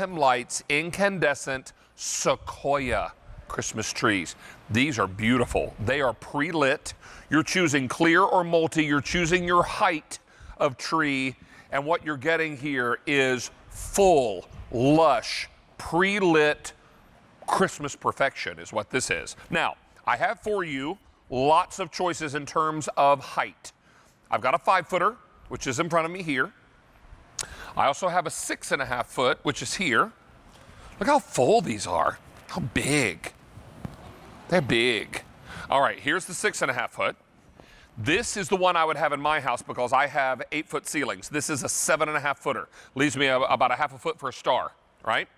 Lights Incandescent Sequoia Christmas trees. These are beautiful. They are pre-lit. You're choosing clear or multi. You're choosing your height of tree. And what you're getting here is full, lush, pre-lit Christmas perfection is what this is. Now, I have for you lots of choices in terms of height. I've got a 5-footer, which is in front of me here. I also have a 6.5 foot, which is here. Look how full these are. How big. They're big. All right, here's the 6.5 foot. This is the one I would have in my house because I have 8-foot ceilings. This is a 7.5 footer. Leaves me about a half a foot for a star, right?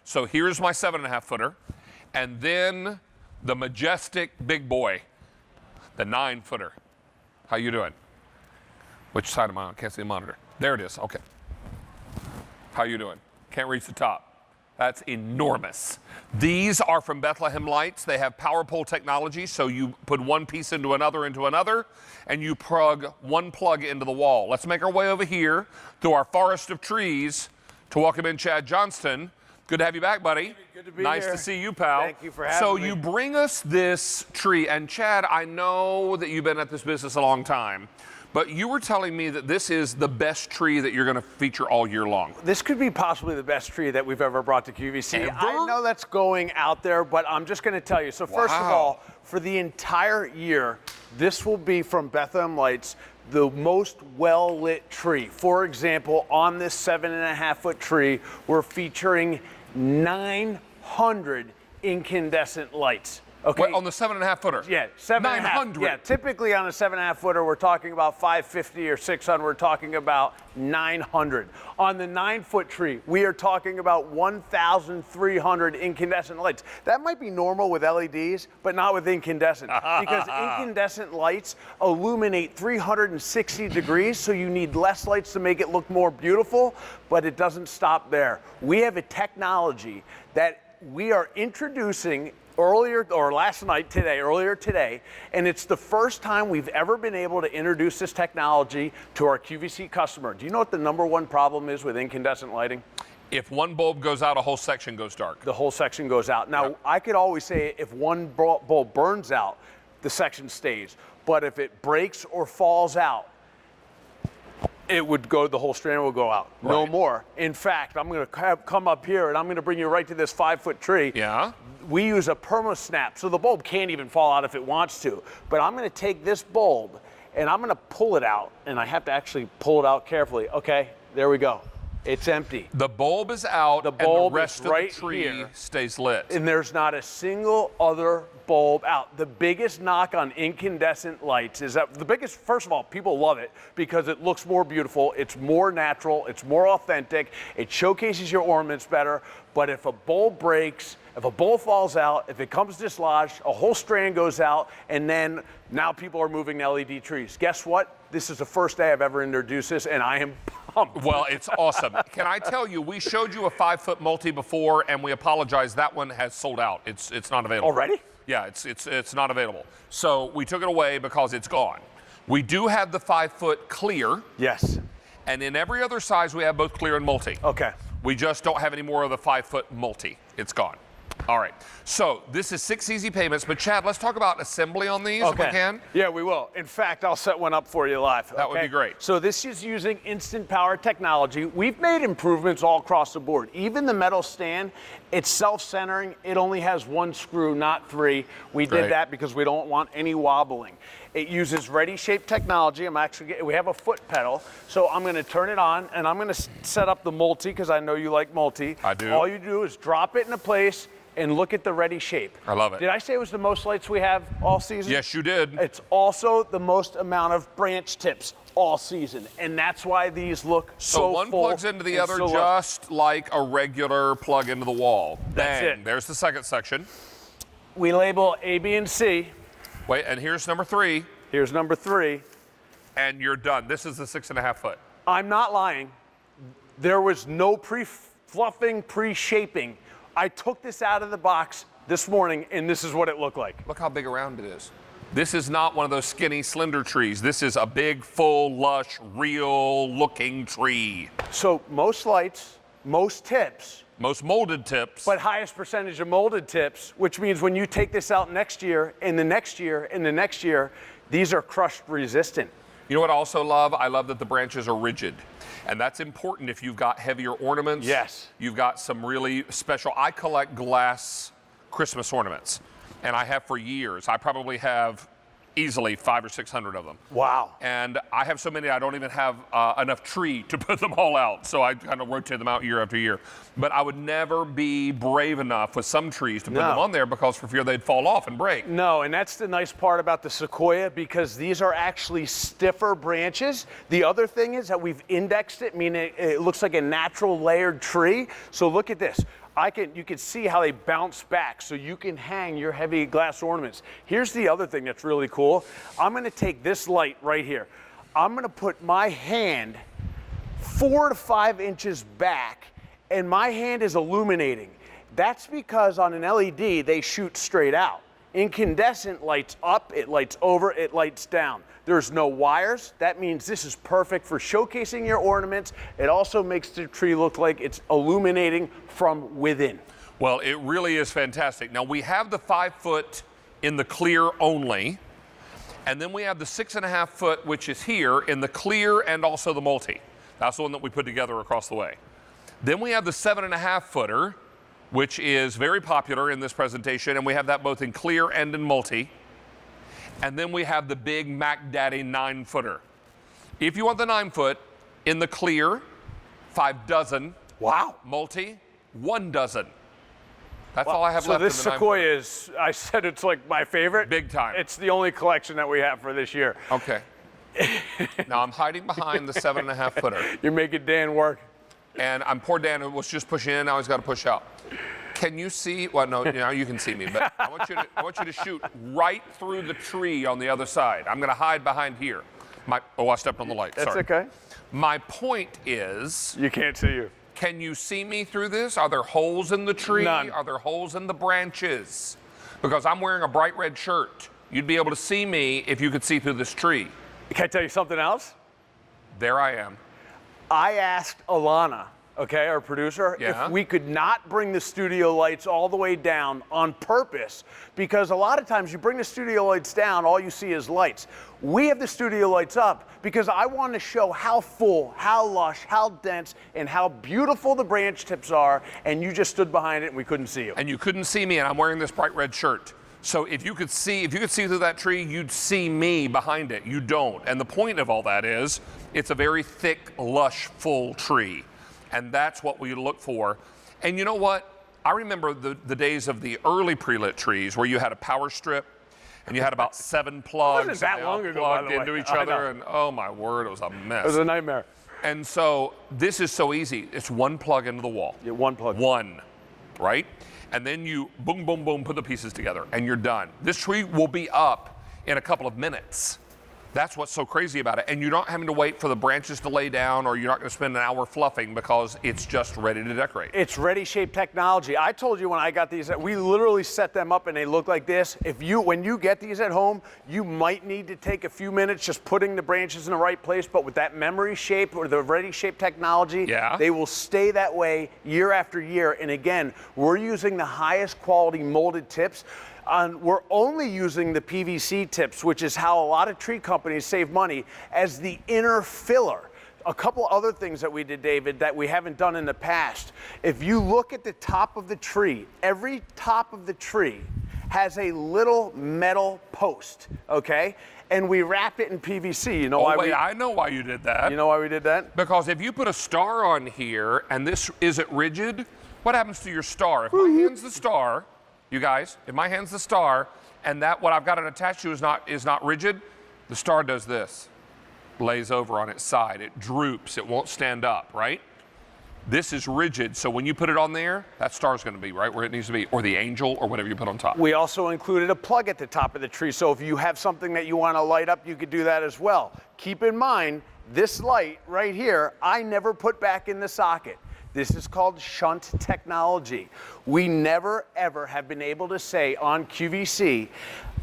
So here's my 7.5 footer. And then the majestic big boy, the 9 footer. How you doing? Which side am I on? Can't see the monitor. There it is, okay. How you doing? Can't reach the top. That's enormous. These are from Bethlehem Lights. They have power pole technology, so you put one piece into another, and you plug one plug into the wall. Let's make our way over here through our forest of trees to welcome in Chad Johnston. Good to have you back, buddy. Good to be nice here. to see you, pal. Thank you for having me. So you bring us this tree, and Chad, I know that you've been at this business a long time, but you were telling me that this is the best tree that you're going to feature all year long. This could be possibly the best tree that we've ever brought to QVC. Ever? I know that's going out there, but I'm just going to tell you. So first of all, for the entire year, this will be from Bethlehem Lights, the most well-lit tree. For example, on this 7.5 foot tree, we're featuring 900 incandescent lights. Okay. Wait, on the 7.5 footer? Yeah, 7.5. 900. Yeah, typically on a 7.5 footer, we're talking about 550 or 600. We're talking about 900. On the 9-foot tree, we are talking about 1,300 incandescent lights. That might be normal with LEDs, but not with incandescent, because incandescent lights illuminate 360 degrees, so you need less lights to make it look more beautiful, but it doesn't stop there. We have a technology that we are introducing earlier today, and it's the first time we've ever been able to introduce this technology to our QVC customer. Do you know what the #1 problem is with incandescent lighting? If one bulb goes out, a whole section goes dark. The whole section goes out. Now, Yep. I could always say if one bulb burns out, the section stays. But if it breaks or falls out, it would go, the whole strand will go out. No Right. more. In fact, I'm going to come up here and I'm going to bring you right to this 5-foot tree. Yeah? We use a perma-snap, so the bulb can't even fall out if it wants to. But I'm going to take this bulb and I'm going to pull it out, and I have to actually pull it out carefully. Okay, there we go. It's empty. The bulb is out, The bulb and the rest is of right the tree here. stays lit. And there's not a single other bulb out. The biggest knock on incandescent lights is that first of all, people love it because it looks more beautiful, it's more natural, it's more authentic, it showcases your ornaments better. But if a bulb breaks, if a bulb falls out, if it comes dislodged, a whole strand goes out, and then now people are moving LED trees. Guess what? This is the first day I've ever introduced this, and I am pumped. Well, it's awesome. Can I tell you, we showed you a 5-foot multi before, and we apologize. That one has sold out. It's not available. Already? Yeah, it's not available. So we took it away because it's gone. We do have the 5-foot clear, Yes. and in every other size, we have both clear and multi. Okay. We just don't have any more of the 5-foot multi. It's gone. All right. So this is 6 easy payments. But Chad, let's talk about assembly on these if we can. Yeah, we will. In fact, I'll set one up for you live. That would be great. So this is using instant power technology. We've made improvements all across the board. Even the metal stand, it's self-centering. It only has 1 screw, not 3. We did Right. that because we don't want any wobbling. It uses ready shape technology. We have a foot pedal, so I'm going to turn it on, and I'm going to set up the multi because I know you like multi. I do. All you do is drop it into place and look at the ready shape. I love it. Did I say it was the most lights we have all season? Yes, you did. It's also the most amount of branch tips all season, and that's why these look so one full plugs into the and other so just like a regular plug into the wall. That's Bang. it. There's the second section. We label A, B, and C. Wait, and here's number 3, Here's number 3. and you're done. This is the 6.5 foot. I'm not lying. There was no pre-fluffing, pre-shaping. I took this out of the box this morning, and this is what it looked like. Look how big around it is. This is not one of those skinny, slender trees. This is a big, full, lush, real-looking tree. So most lights, most tips most molded tips. But highest percentage of molded tips, which means when you take this out next year, and the next year, and the next year, these are crust resistant. You know what I also love? I love that the branches are rigid. And that's important if you've got heavier ornaments. Yes. You've got some really special, I collect glass Christmas ornaments, and I have for years. I probably have easily 500 or 600 of them. Wow. And I have so many I don't even have enough tree to put them all out, so I kind of rotate them out year after year. But I would never be brave enough with some trees to put them on there because for fear they'd fall off and break. No, and that's the nice part about the Sequoia, because these are actually stiffer branches. The other thing is that we've indexed it, meaning it looks like a natural layered tree. So look at this. You can see how they bounce back, so you can hang your heavy glass ornaments. Here's the other thing that's really cool. I'm gonna take this light right here. I'm gonna put my hand 4 to 5 inches back, and my hand is illuminating. That's because on an LED, they shoot straight out. Incandescent lights up, it lights over, it lights down. There's no wires. That means this is perfect for showcasing your ornaments. It also makes the tree look like it's illuminating from within. Well, it really is fantastic. Now we have the 5 foot in the clear only, and then we have the 6.5 foot, which is here in the clear and also the multi. That's the one that we put together across the way. Then we have the 7.5 footer, which is very popular in this presentation, and we have that both in clear and in multi. And then we have the big Mac Daddy 9 footer. If you want the 9 foot, in the clear, 5 dozen. Wow. Multi, 1 dozen. That's all I have left. So this Sequoia is, I said it's like my favorite. Big time. It's the only collection that we have for this year. Okay. Now I'm hiding behind the 7.5 footer. You're making Dan work. And I'm poor Dan who was just pushing in, now he's got to push out. Can you see? Well, no, now you can see me, but I want you to shoot right through the tree on the other side. I'm going to hide behind here. I stepped on the light. That's Sorry. okay. My point is, you can't see you. Can you see me through this? Are there holes in the tree? None. Are there holes in the branches? Because I'm wearing a bright red shirt. You'd be able to see me if you could see through this tree. Can I tell you something else? There I am. I asked Alana, okay, our producer, if we could not bring the studio lights all the way down on purpose, because a lot of times you bring the studio lights down, all you see is lights. We have the studio lights up because I want to show how full, how lush, how dense, and how beautiful the branch tips are, and you just stood behind it and we couldn't see you. And you couldn't see me, and I'm wearing this bright red shirt. So if you could see through that tree, you'd see me behind it. You don't. And the point of all that is, it's a very thick, lush, full tree. And that's what we look for. And you know what? I remember the days of the early pre-lit trees where you had a power strip and you had about 7 plugs. It wasn't that long ago, by the way. Into each other, and oh my word, it was a mess. It was a nightmare. And so this is so easy. It's 1 plug into the wall. Yeah, 1 plug. 1, right? And then you boom, boom, boom, put the pieces together and you're done. This tree will be up in a couple of minutes. That's what's so crazy about it. And you're not having to wait for the branches to lay down, or you're not going to spend an hour fluffing because it's just ready to decorate. It's ready shape technology. I told you when I got these, we literally set them up and they look like this. When you get these at home, you might need to take a few minutes just putting the branches in the right place, but with that memory shape or the ready shape technology, they will stay that way year after year. And again, we're using the highest quality molded tips. We're only using the PVC tips, which is how a lot of tree companies save money, as the inner filler. A couple other things that we did, David, that we haven't done in the past. If you look at the top of the tree, every top of the tree has a little metal post, okay? And we wrap it in PVC. You know why? I know why you did that. You know why we did that? Because if you put a star on here and this isn't rigid, what happens to your star? If my hand's the star, you guys, if my hand's the star and that what I've got it attached to is not rigid, the star does this, lays over on its side. It droops, it won't stand up, right? This is rigid, so when you put it on there, that star's gonna be right where it needs to be, or the angel, or whatever you put on top. We also included a plug at the top of the tree, so if you have something that you wanna light up, you could do that as well. Keep in mind, this light right here, I never put back in the socket. This is called shunt technology. We never, ever have been able to say on QVC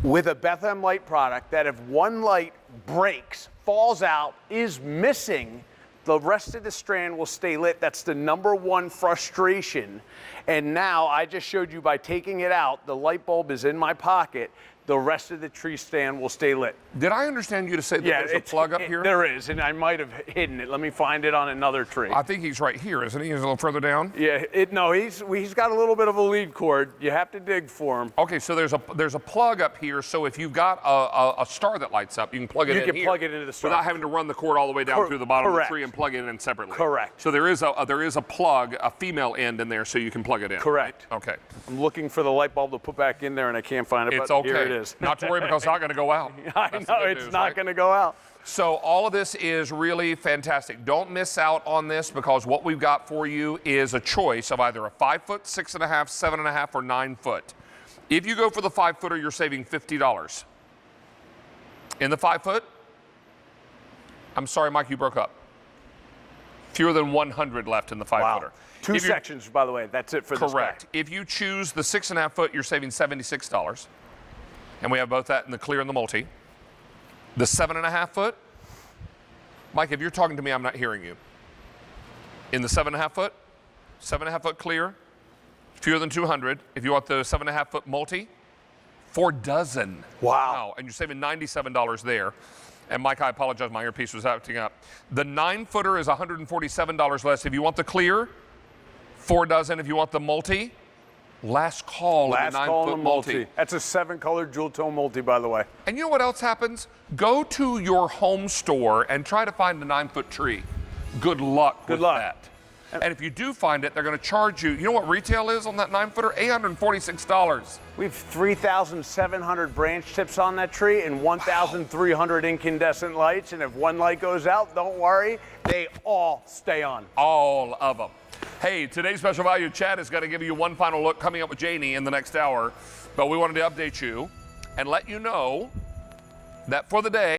with a Bethlehem light product that if one light breaks, falls out, is missing, The rest of the strand will stay lit. That's the #1 frustration. And now I just showed you by taking it out, the light bulb is in my pocket. The rest of the tree stand will stay lit. Did I understand you to say that there's a plug up here? There is, and I might have hidden it. Let me find it on another tree. I think he's right here, isn't he? He's a little further down. Yeah, no, he's got a little bit of a lead cord. You have to dig for him. Okay, so there's a plug up here, so if you've got a star that lights up, you can plug it in here. You can plug it into the star. Without having to run the cord all the way down through the bottom Correct. of the tree and plug it in separately. Correct. So there is a plug, a female end in there, so you can plug it in. Correct. Okay. I'm looking for the light bulb to put back in there, and I can't find it, It's but okay. here it is. Not to worry, because it's not going to go out. I That's know, the good it's news, not right? going to go out. So all of this is really fantastic. Don't miss out on this, because what we've got for you is a choice of either a 5 foot, 6.5, 7.5, or 9 foot. If you go for the 5 footer, you're saving $50. In the 5 foot, I'm sorry, Mike, you broke up. Fewer than 100 left in the 5 footer. Two sections, by the way. That's it for this guy. Correct. If you choose the 6.5 foot, you're saving $76. And we have both that in the clear and the multi. The 7.5 foot, Mike, if you're talking to me, I'm not hearing you. In the 7.5 foot, 7.5 foot clear, fewer than 200. If you want the 7.5 foot multi, 4 dozen. Wow. And you're saving $97 there. And Mike, I apologize, my earpiece was acting up. The 9 footer is $147 less. If you want the clear, 4 dozen. If you want the multi, last call. Last the 9 call foot on the multi. That's a 7-color jewel tone multi, by the way. And you know what else happens? Go to your home store and try to find a 9 foot tree. Good luck with that. And if you do find it, they're going to charge you. You know what retail is on that 9 footer? $846. We have 3,700 branch tips on that tree and 1,300 incandescent lights. And if one light goes out, don't worry, they all stay on. All of them. Hey, today's special value chat is going to give you one final look coming up with Janie in the next hour. But we wanted to update you and let you know that for the day,